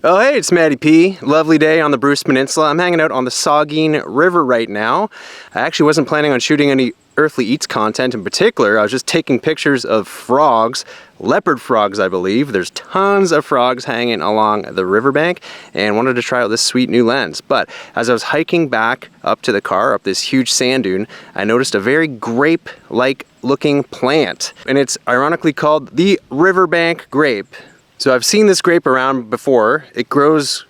Oh hey, it's Matty P. Lovely day on the Bruce Peninsula. I'm hanging out on the Saugeen River right now. I actually wasn't planning on shooting any Earthly Eats content in particular. I was just taking pictures of frogs, leopard frogs I believe. There's tons of frogs hanging along the riverbank and wanted to try out this sweet new lens. But as I was hiking back up to the car, up this huge sand dune, I noticed a very grape-like looking plant. And it's ironically called the Riverbank Grape. So I've seen this grape around before. It grows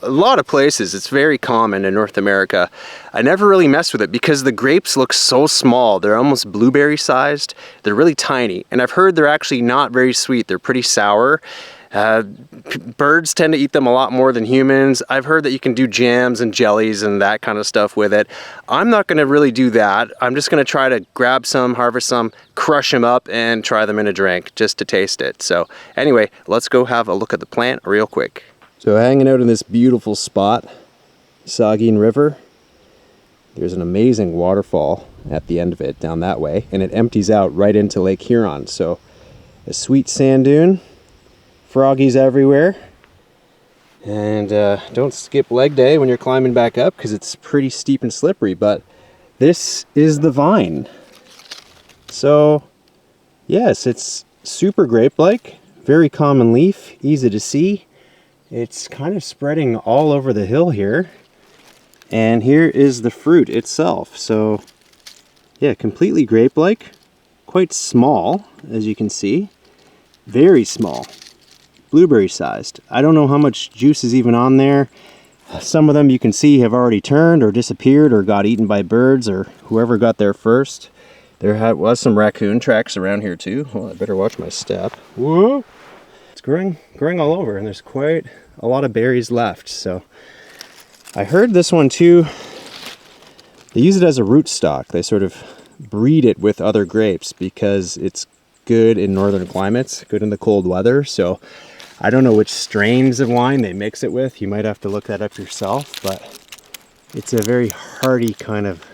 a lot of places. It's very common in North America. I never really messed with it because the grapes look so small. They're almost blueberry sized. They're really tiny. And I've heard they're actually not very sweet. They're pretty sour. Birds tend to eat them a lot more than humans. I've heard that you can do jams and jellies and that kind of stuff with it. I'm not going to really do that. I'm just going to try to grab some, harvest some, crush them up, and try them in a drink just to taste it. So anyway, let's go have a look at the plant real quick. So hanging out in this beautiful spot, Saugeen River, there's an amazing waterfall at the end of it down that way, and it empties out right into Lake Huron. So a sweet sand dune. Froggies everywhere, and don't skip leg day when you're climbing back up because it's pretty steep and slippery. But this is the vine. So yes, it's super grape-like, very common leaf, easy to see. It's kind of spreading all over the hill here, and here is the fruit itself. So yeah, completely grape-like, quite small as you can see, very small. Blueberry sized. I don't know how much juice is even on there. Some of them you can see have already turned or disappeared or got eaten by birds or whoever got there first. There was some raccoon tracks around here too. Well, I better watch my step. Whoa! It's growing all over, and there's quite a lot of berries left. So I heard this one too, they use it as a rootstock. They sort of breed it with other grapes because it's good in northern climates, good in the cold weather. So I don't know which strains of wine they mix it with. You might have to look that up yourself, but it's a very hardy kind of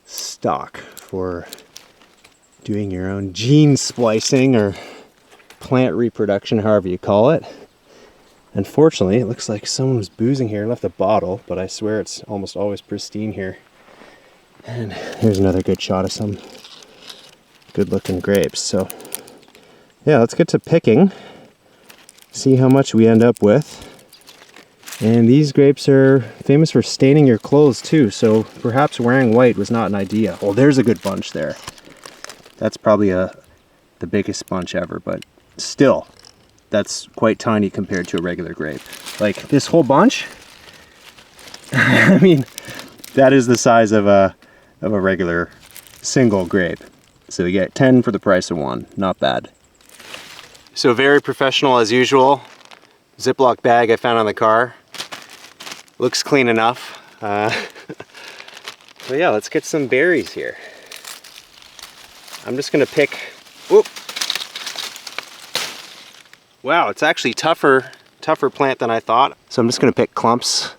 stock for doing your own gene splicing or plant reproduction, however you call it. Unfortunately, it looks like someone was boozing here, left a bottle, but I swear it's almost always pristine here. And here's another good shot of some good looking grapes. So yeah, let's get to picking, see how much we end up with. And these grapes are famous for staining your clothes too, so perhaps wearing white was not an idea. Oh, there's a good bunch there. That's probably the biggest bunch ever, but still, that's quite tiny compared to a regular grape. Like this whole bunch, I mean, that is the size of a regular single grape. So you get 10 for the price of one, not bad. So very professional as usual. Ziploc bag I found on the car. Looks clean enough. But yeah, let's get some berries here. I'm just gonna pick, whoop. Wow, it's actually tougher plant than I thought. So I'm just gonna pick clumps,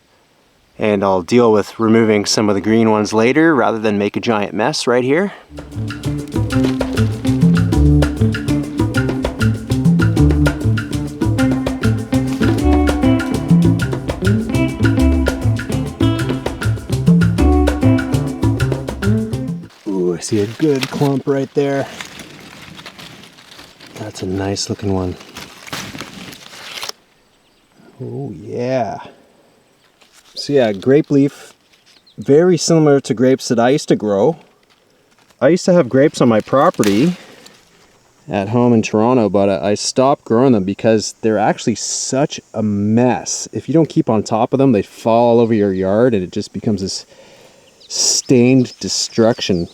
and I'll deal with removing some of the green ones later rather than make a giant mess right here. Ooh, I see a good clump right there. That's a nice looking one. Oh yeah. So yeah, grape leaf, very similar to grapes that I used to grow. I used to have grapes on my property at home in Toronto, but I stopped growing them because they're actually such a mess. If you don't keep on top of them, they fall all over your yard and it just becomes this stained destruction.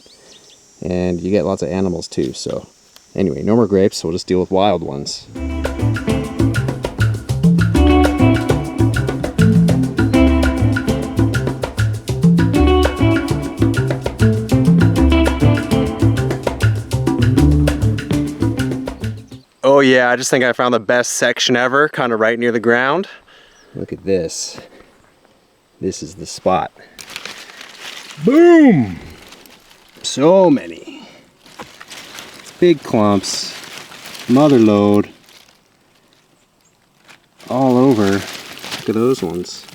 And you get lots of animals too. So anyway, no more grapes, so we'll just deal with wild ones. Oh yeah, I just think I found the best section ever, kind of right near the ground. Look at this. This is the spot. Boom! So many. Big clumps, mother lode, all over. Look at those ones.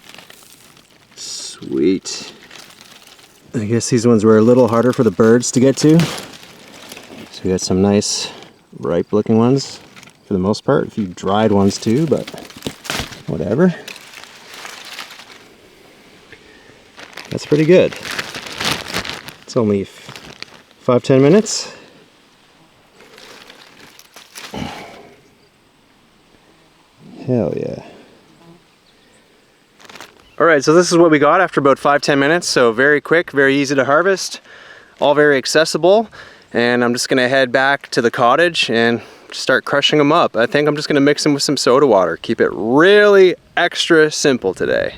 Sweet. I guess these ones were a little harder for the birds to get to. So we got some nice ripe looking ones for the most part. A few dried ones too, but whatever. That's pretty good. It's only 5-10 minutes. Hell yeah. Alright, so this is what we got after about 5-10 minutes. So very quick, very easy to harvest, all very accessible. And I'm just gonna head back to the cottage and start crushing them up. I think I'm just gonna mix them with some soda water. Keep it really extra simple today.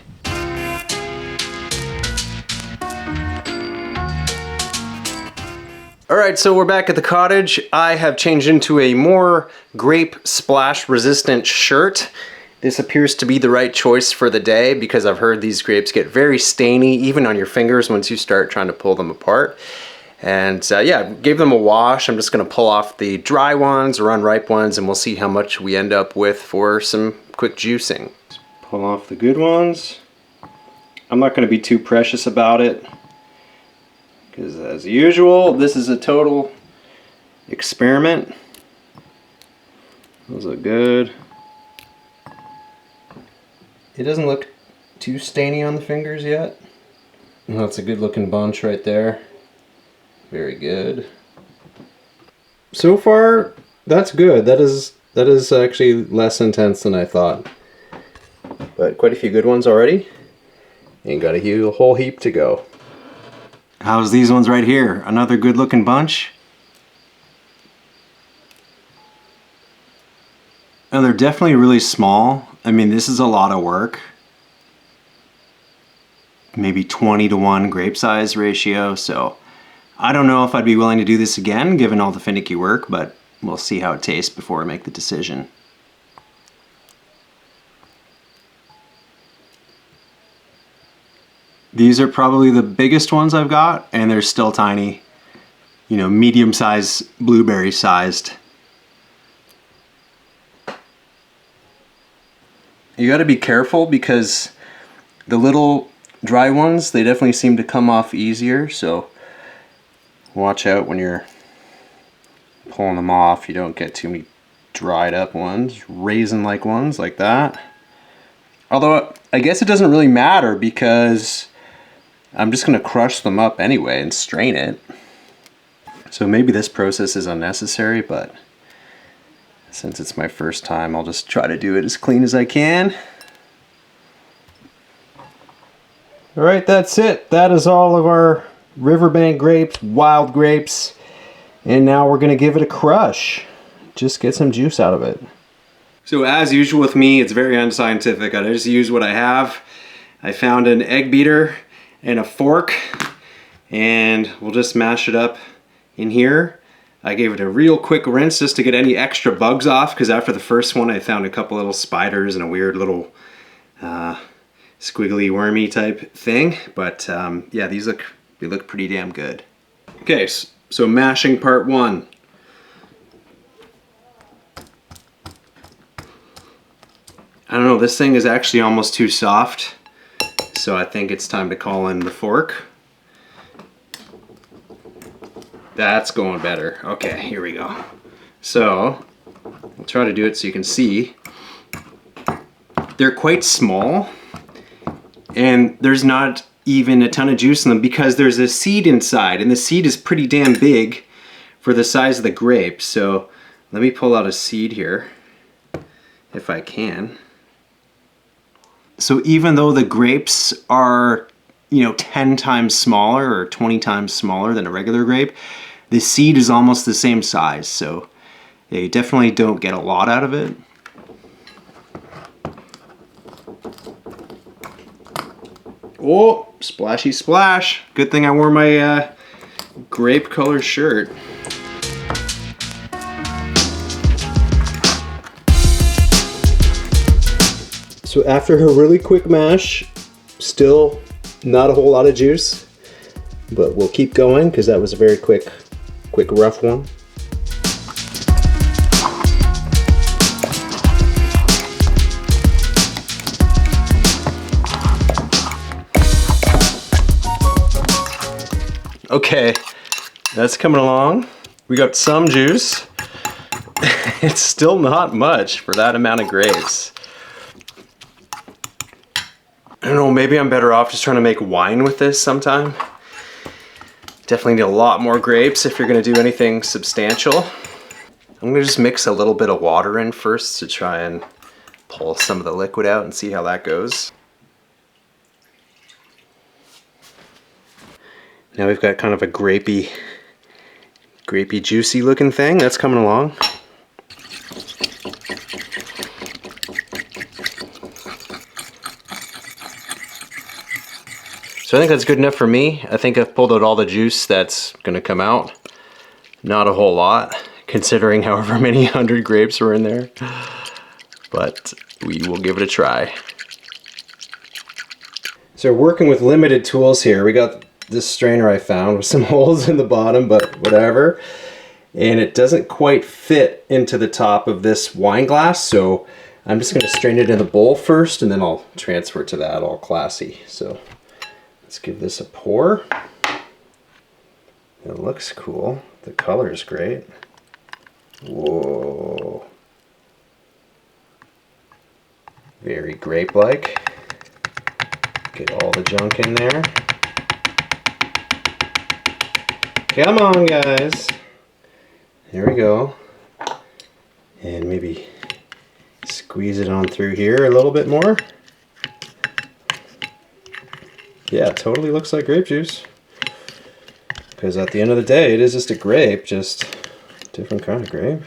Alright, so we're back at the cottage. I have changed into a more grape splash resistant shirt. This appears to be the right choice for the day because I've heard these grapes get very stainy even on your fingers once you start trying to pull them apart. And yeah, gave them a wash. I'm just gonna pull off the dry ones or unripe ones and we'll see how much we end up with for some quick juicing. Pull off the good ones. I'm not gonna be too precious about it because as usual, this is a total experiment. Those look good. It doesn't look too stainy on the fingers yet. That's a good looking bunch right there. Very good. So far, that's good. That is actually less intense than I thought. But quite a few good ones already. And got a whole heap to go. How's these ones right here? Another good looking bunch. And they're definitely really small. I mean, this is a lot of work. Maybe 20-to-1 grape size ratio, so I don't know if I'd be willing to do this again given all the finicky work, but we'll see how it tastes before I make the decision. These are probably the biggest ones I've got, and they're still tiny, you know, medium-sized, blueberry-sized. You gotta be careful because the little dry ones, they definitely seem to come off easier, so watch out when you're pulling them off. You don't get too many dried up ones, raisin-like ones like that. Although, I guess it doesn't really matter because I'm just gonna crush them up anyway and strain it. So maybe this process is unnecessary, but since it's my first time, I'll just try to do it as clean as I can. All right, that's it. That is all of our Riverbank grapes, wild grapes. And now we're gonna give it a crush. Just get some juice out of it. So as usual with me, it's very unscientific. I just use what I have. I found an egg beater and a fork, and we'll just mash it up in here. I gave it a real quick rinse just to get any extra bugs off, because after the first one I found a couple little spiders and a weird little squiggly wormy type thing. But yeah, they look pretty damn good. Okay, so mashing part one. I don't know, this thing is actually almost too soft, so I think it's time to call in the fork. That's going better. Okay, here we go. So, I'll try to do it so you can see. They're quite small, and there's not even a ton of juice in them because there's a seed inside, and the seed is pretty damn big for the size of the grape. So, let me pull out a seed here, if I can. So even though the grapes are, you know, 10 times smaller or 20 times smaller than a regular grape, the seed is almost the same size, so yeah, you definitely don't get a lot out of it. Oh, splashy splash. Good thing I wore my grape color shirt. So after a really quick mash, still not a whole lot of juice, but we'll keep going because that was a very quick rough one. Okay, that's coming along. We got some juice. It's still not much for that amount of grapes. I don't know, maybe I'm better off just trying to make wine with this sometime. Definitely need a lot more grapes if you're gonna do anything substantial. I'm gonna just mix a little bit of water in first to try and pull some of the liquid out and see how that goes. Now we've got kind of a grapey, juicy looking thing that's coming along. So I think that's good enough for me. I think I've pulled out all the juice that's gonna come out. Not a whole lot, considering however many 100 grapes were in there. But we will give it a try. So working with limited tools here, we got this strainer I found with some holes in the bottom, but whatever. And it doesn't quite fit into the top of this wine glass, so I'm just gonna strain it in the bowl first and then I'll transfer it to that all classy. So let's give this a pour. It looks cool. The color is great. Whoa. Very grape-like. Get all the junk in there. Come on, guys. There we go. And maybe squeeze it on through here a little bit more. Yeah, it totally looks like grape juice. Because at the end of the day, it is just a grape, just a different kind of grape.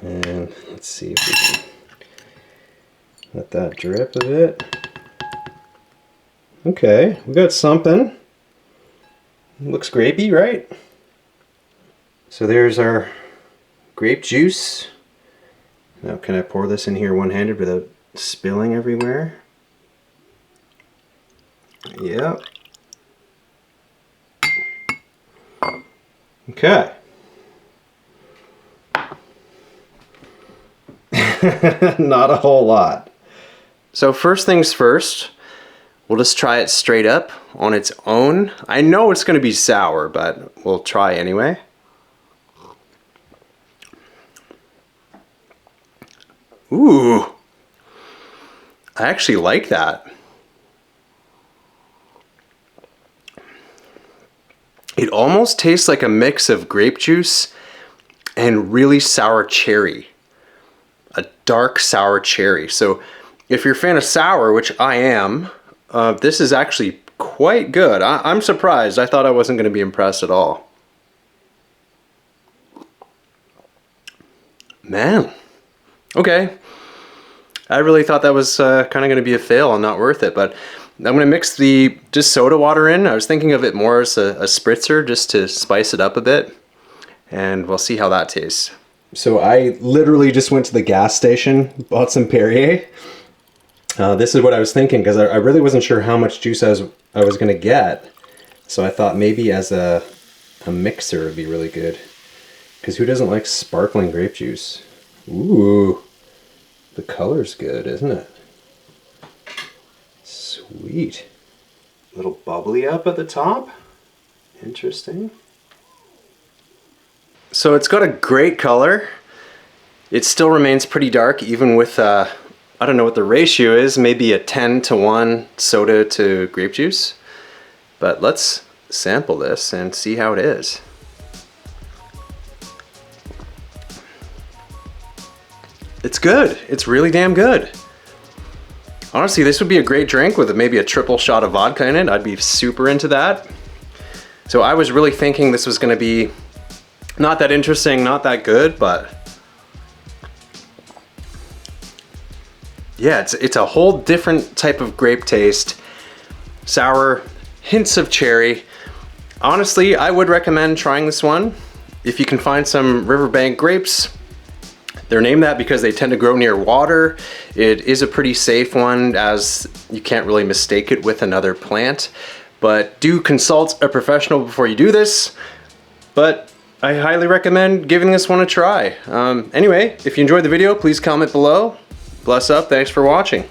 And let's see if we can let that drip a bit. Okay, we got something. Looks grapey, right? So there's our grape juice. Now can I pour this in here one-handed without spilling everywhere? Yep. Okay. Not a whole lot. So first things first, we'll just try it straight up on its own. I know it's going to be sour, but we'll try anyway. Ooh, I actually like that. It almost tastes like a mix of grape juice and really sour cherry. A dark sour cherry. So if you're a fan of sour, which I am, this is actually quite good. I'm surprised. I thought I wasn't going to be impressed at all. Man. Okay. I really thought that was kind of going to be a fail and not worth it, but I'm going to mix the just soda water in. I was thinking of it more as a spritzer just to spice it up a bit, and we'll see how that tastes. So I literally just went to the gas station, bought some Perrier. This is what I was thinking, because I really wasn't sure how much juice I was going to get. So I thought maybe as a mixer would be really good. Because who doesn't like sparkling grape juice? Ooh, the color's good, isn't it? Sweet. A little bubbly up at the top. Interesting. So it's got a great color. It still remains pretty dark even with, I don't know what the ratio is, maybe a 10-to-1 soda to grape juice. But let's sample this and see how it is. It's good. It's really damn good. Honestly, this would be a great drink with maybe a triple shot of vodka in it. I'd be super into that. So I was really thinking this was going to be not that interesting, not that good, but yeah, it's a whole different type of grape taste. Sour, hints of cherry. Honestly, I would recommend trying this one. If you can find some Riverbank grapes, they're named that because they tend to grow near water. It is a pretty safe one, as you can't really mistake it with another plant. But do consult a professional before you do this. But I highly recommend giving this one a try. Anyway, if you enjoyed the video, please comment below. Bless up, thanks for watching.